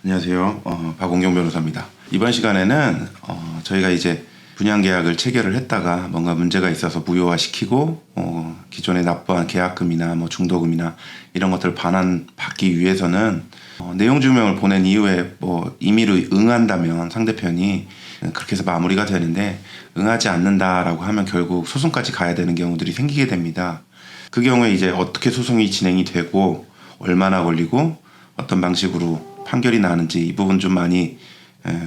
안녕하세요. 박원경 변호사입니다. 이번 시간에는 저희가 이제 분양계약을 체결을 했다가 뭔가 문제가 있어서 무효화시키고 기존에 납부한 계약금이나 뭐 중도금이나 이런 것들을 반환받기 위해서는 내용 증명을 보낸 이후에 뭐 임의로 응한다면 상대편이 그렇게 해서 마무리가 되는데, 응하지 않는다라고 하면 결국 소송까지 가야 되는 경우들이 생기게 됩니다. 그 경우에 이제 어떻게 소송이 진행이 되고 얼마나 걸리고 어떤 방식으로 판결이 나는지 이 부분 좀 많이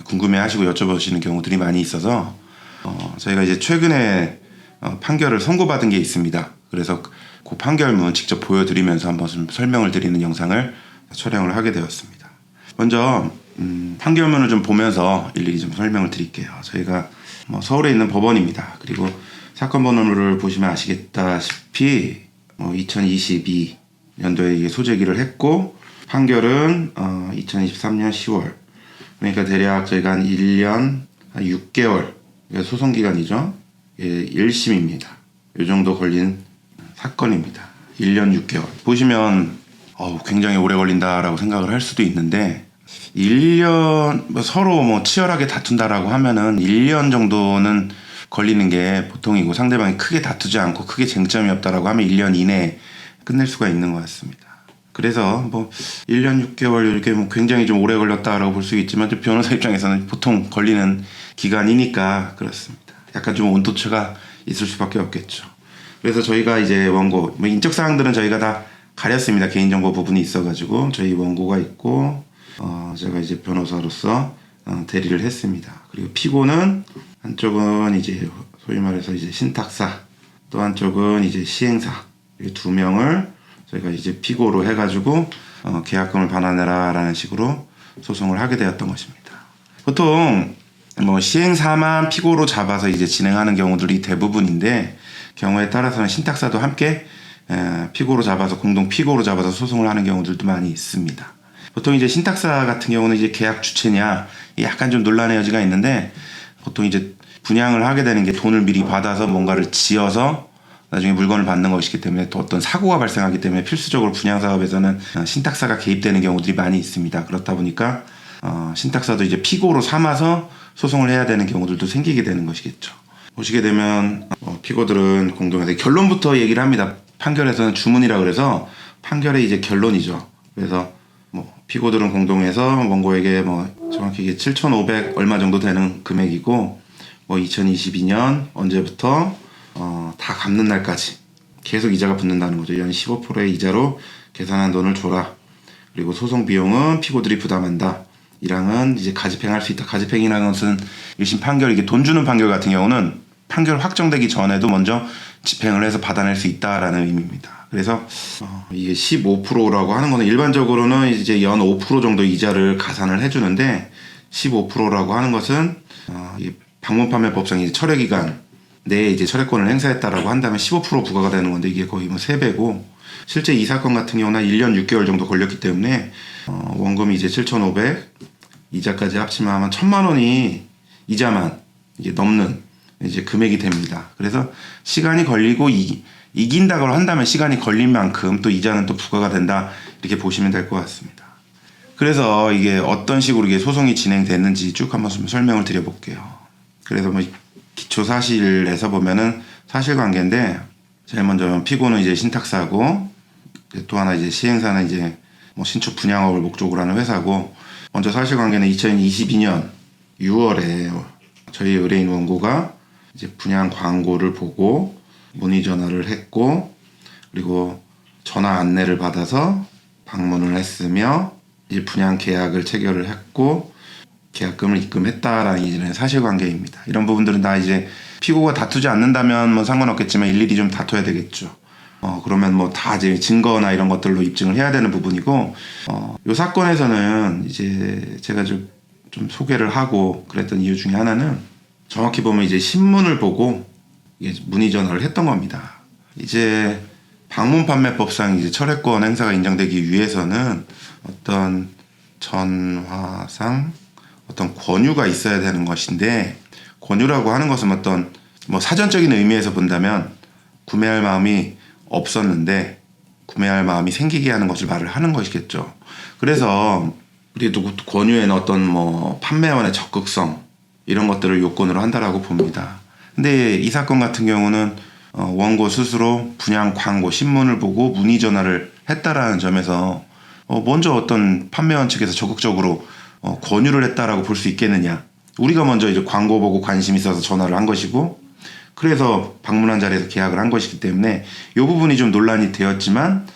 궁금해하시고 여쭤보시는 경우들이 많이 있어서 저희가 이제 최근에 판결을 선고받은 게 있습니다. 그래서 그 판결문 직접 보여드리면서 한번 좀 설명을 드리는 영상을 촬영을 하게 되었습니다. 먼저 판결문을 좀 보면서 일일이 좀 설명을 드릴게요. 저희가 서울에 있는 법원입니다. 그리고 사건 번호를 보시면 아시겠다시피 2022년도에 이게 소재기를 했고, 판결은 2023년 10월. 그러니까 대략 저희가 한 1년 6개월 소송기간이죠. 1심입니다. 이 정도 걸린 사건입니다. 1년 6개월. 보시면 굉장히 오래 걸린다라고 생각을 할 수도 있는데, 1년 서로 치열하게 다툰다라고 하면은 1년 정도는 걸리는 게 보통이고, 상대방이 크게 다투지 않고 크게 쟁점이 없다라고 하면 1년 이내에 끝낼 수가 있는 것 같습니다. 그래서 1년 6개월 이렇게 굉장히 좀 오래 걸렸다라고 볼 수 있지만, 변호사 입장에서는 보통 걸리는 기간이니까 그렇습니다. 약간 좀 온도차가 있을 수밖에 없겠죠. 그래서 저희가 이제 원고, 인적 사항들은 저희가 다 가렸습니다. 개인정보 부분이 있어가지고 저희 원고가 있고, 제가 이제 변호사로서 대리를 했습니다. 그리고 피고는 한쪽은 이제 소위 말해서 이제 신탁사, 또 한쪽은 이제 시행사, 이 두 명을 저희가 이제 피고로 해가지고 계약금을 반환해라라는 식으로 소송을 하게 되었던 것입니다. 보통 시행사만 피고로 잡아서 이제 진행하는 경우들이 대부분인데, 경우에 따라서는 신탁사도 함께 피고로 잡아서, 공동 피고로 잡아서 소송을 하는 경우들도 많이 있습니다. 보통 이제 신탁사 같은 경우는 이제 계약 주체냐 약간 좀 논란의 여지가 있는데, 보통 이제 분양을 하게 되는 게 돈을 미리 받아서 뭔가를 지어서 나중에 물건을 받는 것이기 때문에 또 어떤 사고가 발생하기 때문에 필수적으로 분양사업에서는 신탁사가 개입되는 경우들이 많이 있습니다. 그렇다 보니까 신탁사도 이제 피고로 삼아서 소송을 해야 되는 경우들도 생기게 되는 것이겠죠. 보시게 되면 피고들은 공동에서 결론부터 얘기를 합니다. 판결에서는 주문이라 그래서 판결의 이제 결론이죠. 그래서 피고들은 공동에서 원고에게 정확히 이게 7,500 얼마 정도 되는 금액이고, 2022년 언제부터 다 갚는 날까지 계속 이자가 붙는다는 거죠. 연 15%의 이자로 계산한 돈을 줘라. 그리고 소송 비용은 피고들이 부담한다. 이랑은 이제 가집행할 수 있다. 가집행이라는 것은 1심 판결, 이게 돈 주는 판결 같은 경우는 판결 확정되기 전에도 먼저 집행을 해서 받아낼 수 있다라는 의미입니다. 그래서 이게 15%라고 하는 거는 일반적으로는 이제 연 5% 정도 이자를 가산을 해주는데, 15%라고 하는 것은 방문판매법상 이제 철회기간 내에 이제 철회권을 행사했다라고 한다면 15% 부과가 되는 건데, 이게 거의 3배고, 실제 이 사건 같은 경우는 1년 6개월 정도 걸렸기 때문에 원금이 이제 7,500, 이자까지 합치면 아마 1,000만 원이 이자만 이게 넘는 이제 금액이 됩니다. 그래서 시간이 걸리고 이긴다고 한다면 시간이 걸린 만큼 또 이자는 또 부과가 된다, 이렇게 보시면 될 것 같습니다. 그래서 이게 어떤 식으로 이게 소송이 진행됐는지 쭉 한번 설명을 드려볼게요. 그래서 기초 사실에서 보면은 사실관계인데, 제일 먼저 피고는 이제 신탁사고, 또 하나 이제 시행사는 이제 신축 분양업을 목적으로 하는 회사고, 먼저 사실관계는 2022년 6월에 저희 의뢰인 원고가 이제 분양 광고를 보고 문의 전화를 했고, 그리고 전화 안내를 받아서 방문을 했으며 이제 분양 계약을 체결을 했고 계약금을 입금했다라는 이제 사실관계입니다. 이런 부분들은 다 이제 피고가 다투지 않는다면 상관없겠지만 일일이 좀 다퉈야 되겠죠. 그러면 다 이제 증거나 이런 것들로 입증을 해야 되는 부분이고, 이 사건에서는 이제 제가 좀 소개를 하고 그랬던 이유 중에 하나는, 정확히 보면 이제 신문을 보고 이게 문의 전화를 했던 겁니다. 이제 방문판매법상 이제 철회권 행사가 인정되기 위해서는 어떤 전화상 어떤 권유가 있어야 되는 것인데, 권유라고 하는 것은 어떤 사전적인 의미에서 본다면 구매할 마음이 없었는데 구매할 마음이 생기게 하는 것을 말을 하는 것이겠죠. 그래서 그리고 또 권유에는 어떤 뭐 판매원의 적극성 이런 것들을 요건으로 한다라고 봅니다. 근데 이 사건 같은 경우는 원고 스스로 분양 광고 신문을 보고 문의 전화를 했다라는 점에서 먼저 어떤 판매원 측에서 적극적으로 권유를 했다라고 볼 수 있겠느냐. 우리가 먼저 이제 광고 보고 관심 있어서 전화를 한 것이고 그래서 방문한 자리에서 계약을 한 것이기 때문에 이 부분이 좀 논란이 되었지만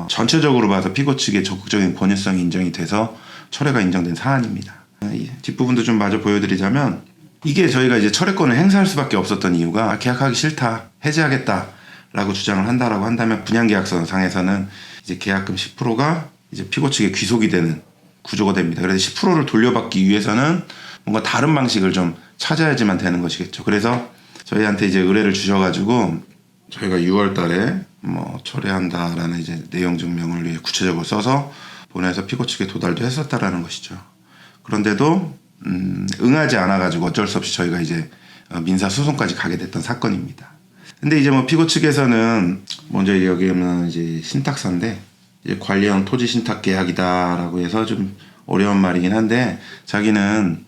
전체적으로 봐서 피고 측의 적극적인 권유성이 인정이 돼서 철회가 인정된 사안입니다. 이 뒷부분도 좀 마저 보여드리자면 이게 저희가 이제 철회권을 행사할 수밖에 없었던 이유가 계약하기 싫다, 해지하겠다라고 주장을 한다라고 한다면 분양계약서 상에서는 이제 계약금 10%가 이제 피고 측에 귀속이 되는 구조가 됩니다. 그래서 10%를 돌려받기 위해서는 뭔가 다른 방식을 좀 찾아야지만 되는 것이겠죠. 그래서 저희한테 이제 의뢰를 주셔가지고 저희가 6월달에 뭐 철회한다라는 이제 내용 증명을 위해 구체적으로 써서 보내서 피고 측에 도달도 했었다라는 것이죠. 그런데도 응하지 않아가지고 어쩔 수 없이 저희가 이제 민사 소송까지 가게 됐던 사건입니다. 근데 이제 뭐 피고 측에서는 먼저 여기는 이제 신탁사인데 이제 관리형 토지 신탁 계약이다라고 해서 좀 어려운 말이긴 한데 자기는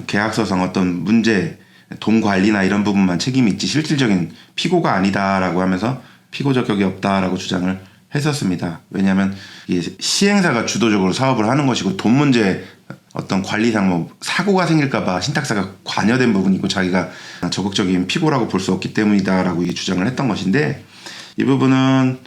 계약서상 어떤 문제, 돈 관리나 이런 부분만 책임이 있지 실질적인 피고가 아니다라고 하면서 피고 적격이 없다라고 주장을 했었습니다. 왜냐하면 이게 시행사가 주도적으로 사업을 하는 것이고 돈 문제 어떤 관리상 뭐 사고가 생길까봐 신탁사가 관여된 부분이 있고 자기가 적극적인 피고라고 볼 수 없기 때문이다라고 이게 주장을 했던 것인데 이 부분은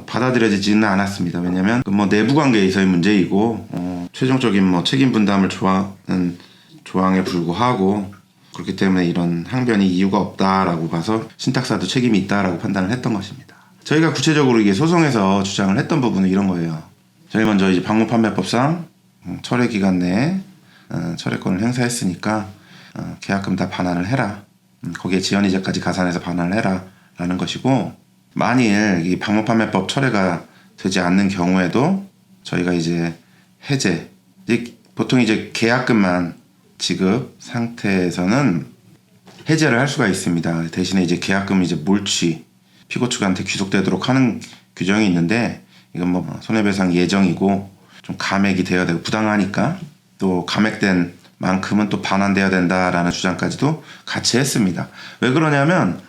받아들여지지는 않았습니다. 왜냐하면 뭐 내부 관계에서의 문제이고 최종적인 뭐 책임 분담을 조항은 조항에 불구하고 그렇기 때문에 이런 항변이 이유가 없다라고 봐서 신탁사도 책임이 있다라고 판단을 했던 것입니다. 저희가 구체적으로 이게 소송에서 주장을 했던 부분은 이런 거예요. 저희 먼저 이제 방문판매법상 철회 기간 내에 철회권을 행사했으니까 계약금 다 반환을 해라. 거기에 지연이자까지 가산해서 반환을 해라 라는 것이고 만일 이 방문판매법 철회가 되지 않는 경우에도 저희가 이제 해제 보통 이제 계약금만 지급 상태에서는 해제를 할 수가 있습니다. 대신에 이제 계약금 이제 몰취 피고 측한테 귀속되도록 하는 규정이 있는데 이건 뭐 손해배상 예정이고 좀 감액이 되어야 되고 부당하니까 또 감액된 만큼은 또 반환돼야 된다라는 주장까지도 같이 했습니다. 왜 그러냐면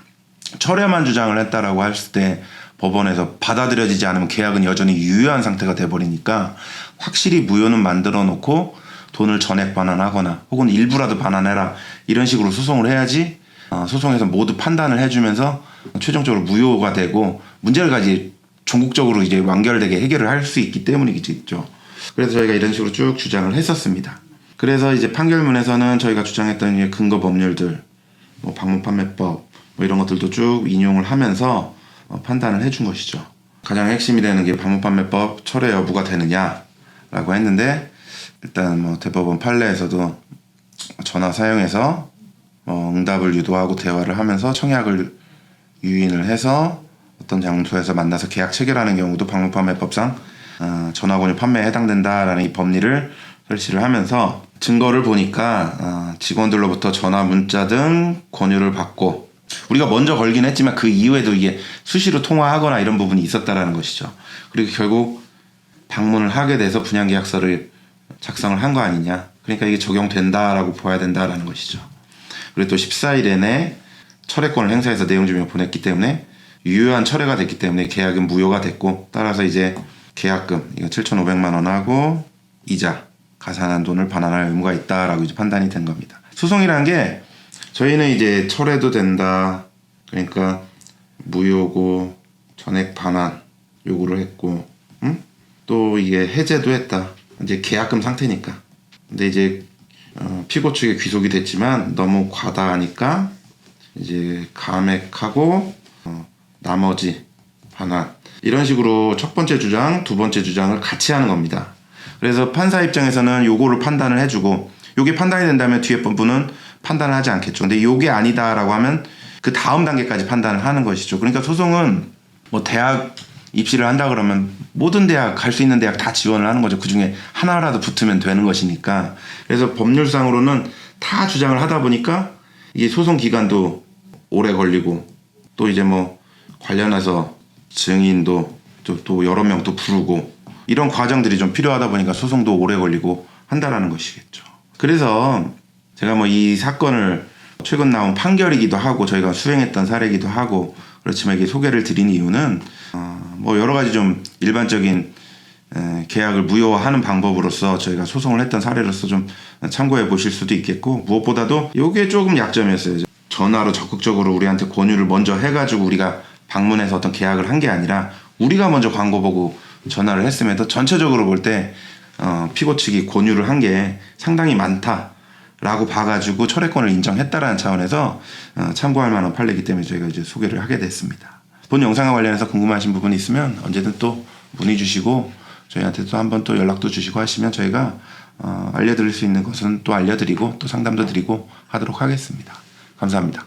철회만 주장을 했다라고 했을 때 법원에서 받아들여지지 않으면 계약은 여전히 유효한 상태가 돼버리니까 확실히 무효는 만들어 놓고 돈을 전액 반환하거나 혹은 일부라도 반환해라 이런 식으로 소송을 해야지 소송에서 모두 판단을 해주면서 최종적으로 무효가 되고 문제를 가지 종국적으로 이제 완결되게 해결을 할 수 있기 때문이겠죠. 그래서 저희가 이런 식으로 쭉 주장을 했었습니다. 그래서 이제 판결문에서는 저희가 주장했던 근거 법률들, 뭐 방문판매법 뭐 이런 것들도 쭉 인용을 하면서 판단을 해준 것이죠. 가장 핵심이 되는 게 방문판매법 철회 여부가 되느냐라고 했는데 일단 뭐 대법원 판례에서도 전화 사용해서 응답을 유도하고 대화를 하면서 청약을 유인을 해서 어떤 장소에서 만나서 계약 체결하는 경우도 방문판매법상 전화 권유 판매에 해당된다라는 이 법리를 설치를 하면서 증거를 보니까 직원들로부터 전화 문자 등 권유를 받고 우리가 먼저 걸긴 했지만 그 이후에도 이게 수시로 통화하거나 이런 부분이 있었다라는 것이죠. 그리고 결국 방문을 하게 돼서 분양계약서를 작성을 한 거 아니냐. 그러니까 이게 적용된다라고 봐야 된다라는 것이죠. 그리고 또 14일 내내 철회권을 행사해서 내용 증명을 보냈기 때문에 유효한 철회가 됐기 때문에 계약은 무효가 됐고 따라서 이제 계약금 이거 7,500만 원하고 이자 가산한 돈을 반환할 의무가 있다라고 이제 판단이 된 겁니다. 소송이라는 게 저희는 이제 철회도 된다. 그러니까 무효고 전액 반환 요구를 했고 또 이게 해제도 했다. 이제 계약금 상태니까. 근데 이제 피고 측에 귀속이 됐지만 너무 과다하니까 이제 감액하고 나머지 반환 이런 식으로 첫 번째 주장, 두 번째 주장을 같이 하는 겁니다. 그래서 판사 입장에서는 요거를 판단을 해주고 요게 판단이 된다면 뒤에 부분은 판단을 하지 않겠죠. 근데 요게 아니다라고 하면 그 다음 단계까지 판단을 하는 것이죠. 그러니까 소송은 뭐 대학 입시를 한다 그러면 모든 대학 갈 수 있는 대학 다 지원을 하는 거죠. 그중에 하나라도 붙으면 되는 것이니까. 그래서 법률상으로는 다 주장을 하다 보니까 이게 소송 기간도 오래 걸리고 또 이제 뭐 관련해서 증인도 또 여러 명 또 부르고 이런 과정들이 좀 필요하다 보니까 소송도 오래 걸리고 한다라는 것이겠죠. 그래서 제가 뭐 이 사건을 최근 나온 판결이기도 하고 저희가 수행했던 사례이기도 하고 그렇지만 이게 소개를 드린 이유는 뭐 여러 가지 좀 일반적인 계약을 무효화하는 방법으로서 저희가 소송을 했던 사례로서 좀 참고해 보실 수도 있겠고, 무엇보다도 이게 조금 약점이었어요. 전화로 적극적으로 우리한테 권유를 먼저 해가지고 우리가 방문해서 어떤 계약을 한 게 아니라 우리가 먼저 광고 보고 전화를 했음에도 전체적으로 볼 때 피고 측이 권유를 한 게 상당히 많다라고 봐가지고 철회권을 인정했다라는 차원에서 참고할 만한 판례이기 때문에 저희가 이제 소개를 하게 됐습니다. 본 영상과 관련해서 궁금하신 부분이 있으면 언제든 또 문의 주시고 저희한테 또 한번 또 연락도 주시고 하시면 저희가 알려드릴 수 있는 것은 또 알려드리고 또 상담도 드리고 하도록 하겠습니다. 감사합니다.